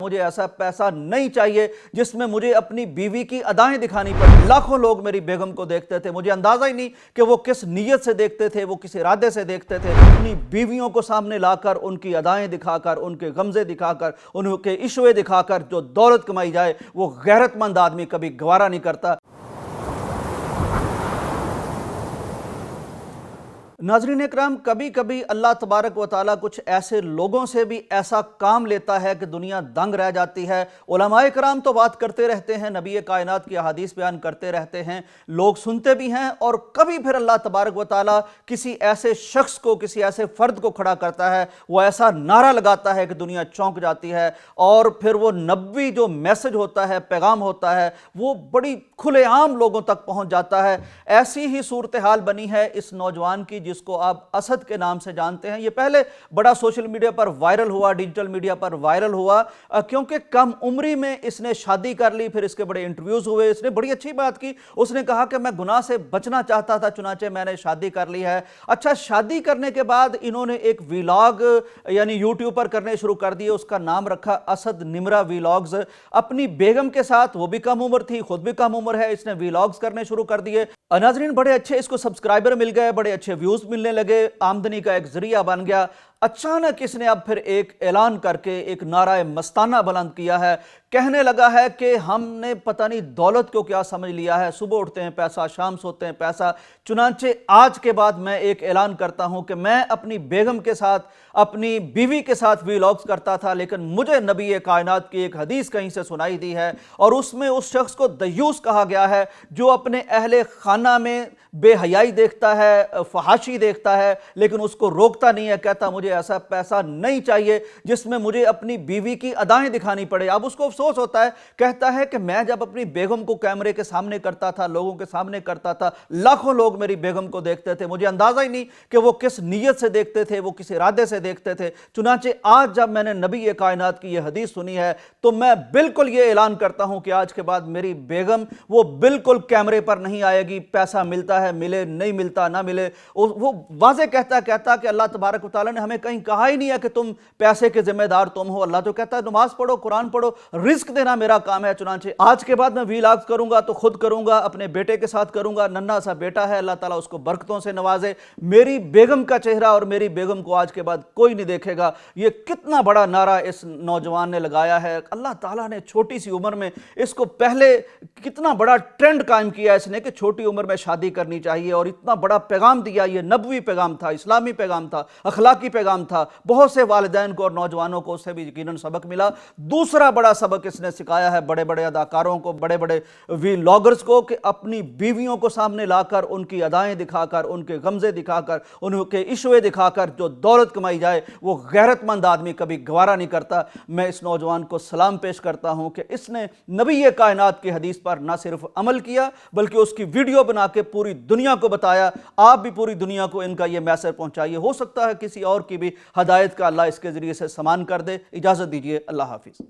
مجھے ایسا پیسہ نہیں چاہیے جس میں مجھے اپنی بیوی کی ادائیں دکھانی پڑے۔ لاکھوں لوگ میری بیگم کو دیکھتے تھے، مجھے اندازہ ہی نہیں کہ وہ کس نیت سے دیکھتے تھے، وہ کس ارادے سے دیکھتے تھے۔ اپنی بیویوں کو سامنے لا کر، ان کی ادائیں دکھا کر، ان کے غمزے دکھا کر، ان کے عشوے دکھا کر جو دولت کمائی جائے وہ غیرت مند آدمی کبھی گوارا نہیں کرتا۔ ناظرین اکرام، کبھی کبھی اللہ تبارک و تعالیٰ کچھ ایسے لوگوں سے بھی ایسا کام لیتا ہے کہ دنیا دنگ رہ جاتی ہے۔ علماء کرام تو بات کرتے رہتے ہیں، نبی کائنات کی احادیث بیان کرتے رہتے ہیں، لوگ سنتے بھی ہیں، اور کبھی پھر اللہ تبارک و تعالیٰ کسی ایسے شخص کو، کسی ایسے فرد کو کھڑا کرتا ہے، وہ ایسا نعرہ لگاتا ہے کہ دنیا چونک جاتی ہے، اور پھر وہ نبوی جو میسج ہوتا ہے، پیغام ہوتا ہے، وہ بڑی کھلے عام لوگوں تک پہنچ جاتا ہے۔ ایسی ہی صورتحال بنی ہے اس نوجوان کی جس کو آپ اسد کے نام سے جانتے ہیں۔ یہ پہلے بڑا سوشل میڈیا پر وائرل ہوا، ڈیجیٹل میڈیا پر وائرل ہوا، کیونکہ کم عمری میں اس نے شادی کر لی، پھر اس کے بڑے انٹرویوز ہوئے۔ اس نے بڑی اچھی بات کی، اس نے کہا کہ میں گناہ سے بچنا چاہتا تھا، چنانچہ میں نے شادی کر لی ہے۔ اچھا، شادی کرنے کے بعد انہوں نے ایک ویلاگ یعنی یوٹیوب پر کرنے شروع کر دیے، اس کا نام رکھا اسد نمرہ ویلاگز۔ اپنی بیگم کے ساتھ، وہ بھی کم عمر تھی، خود بھی کم عمر ہے، اس نے ویلاگز کرنے شروع کر دیے۔ ناظرین، بڑے اچھے اس کو سبسکرائبر مل گئے، بڑے اچھے ویوز ملنے لگے، آمدنی کا ایک ذریعہ بن گیا۔ اچانک اس نے اب پھر ایک اعلان کر کے ایک نعرہ مستانہ بلند کیا ہے، کہنے لگا ہے کہ ہم نے پتہ نہیں دولت کو کیا سمجھ لیا ہے، صبح اٹھتے ہیں پیسہ، شام سوتے ہیں پیسہ، چنانچہ آج کے بعد میں ایک اعلان کرتا ہوں کہ میں اپنی بیگم کے ساتھ، اپنی بیوی کے ساتھ ویلاگز کرتا تھا، لیکن مجھے نبی کائنات کی ایک حدیث کہیں سے سنائی دی ہے، اور اس میں اس شخص کو دیوس کہا گیا ہے جو اپنے اہل خانہ میں بے حیائی دیکھتا ہے، فحاشی دیکھتا ہے، لیکن اس کو روکتا نہیں ہے، کہتا مجھے ایسا پیسہ نہیں چاہیے جس میں مجھے اپنی بیوی کی ادائیں دکھانی پڑے۔ اب اس کو افسوس ہوتا ہے، کہتا ہے کہ میں جب اپنی بیگم کو کیمرے کے سامنے کرتا تھا، لوگوں کے سامنے کرتا تھا، لاکھوں لوگ میری بیگم کو دیکھتے تھے، مجھے اندازہ ہی نہیں کہ وہ کس نیت سے دیکھتے تھے، وہ کس ارادے سے دیکھتے تھے، چنانچہ آج جب میں نے نبی کائنات کی یہ حدیث سنی ہے تو میں بالکل یہ اعلان کرتا ہوں کہ آج کے بعد میری بیگم وہ بالکل کیمرے پر نہیں آئے گی، پیسہ ملتا ہے ملے، نہیں ملتا نہ ملے۔ وہ واضح کہتا کہ اللہ تبارک و تعالیٰ نے ہمیں کہیں کہا ہی نہیں ہے کہ تم پیسے کے ذمہ دار تم ہو۔ اللہ تو کہتا ہے نماز پڑھو، قرآن پڑھو، رزق دینا میرا کام ہے۔ چنانچہ آج کے بعد میں ویلاگز کروں گا تو خود کروں گا، اپنے بیٹے کے ساتھ کروں گا، ننھا سا بیٹا ہے، اللہ تعالیٰ اس کو برکتوں سے نوازے۔ میری بیگم کا چہرہ اور میری بیگم کو آج کے بعد کوئی نہیں دیکھے گا۔ یہ کتنا بڑا نعرہ اس نوجوان نے لگایا ہے۔ اللہ تعالیٰ نے چھوٹی سی عمر میں اس کو پہلے کتنا بڑا ٹرینڈ قائم کیا اس نے کہ چھوٹی عمر میں شادی کرنی چاہیے، اور اتنا بڑا پیغام دیا۔ یہ نبوی پیغام تھا، اسلامی پیغام تھا، اخلاقی پیغام تھا۔ بہت سے والدین کو اور نوجوانوں کو اس سے بھی یقیناً سبق ملا۔ دوسرا بڑا سبق اس نے سکھایا ہے بڑے بڑے اداکاروں کو، بڑے بڑے ویلاگرز کو، کہ اپنی بیویوں کو سامنے لا کر، ان کی ادائیں دکھا کر، ان کے غمزے دکھا کر، ان کے عشوے دکھا کر جو دولت کمائی جائے وہ غیرت مند آدمی کبھی گوارا نہیں کرتا۔ میں اس نوجوان کو سلام پیش کرتا ہوں کہ اس نے نبی کائنات کی حدیث پر نہ صرف عمل کیا بلکہ اس کی ویڈیو بنا کے پوری دنیا کو بتایا۔ آپ بھی پوری دنیا کو ان کا یہ میسج پہنچائیے، ہو سکتا ہے کسی اور کی بھی ہدایت کا اللہ اس کے ذریعے سے سامان کر دے۔ اجازت دیجیے، اللہ حافظ۔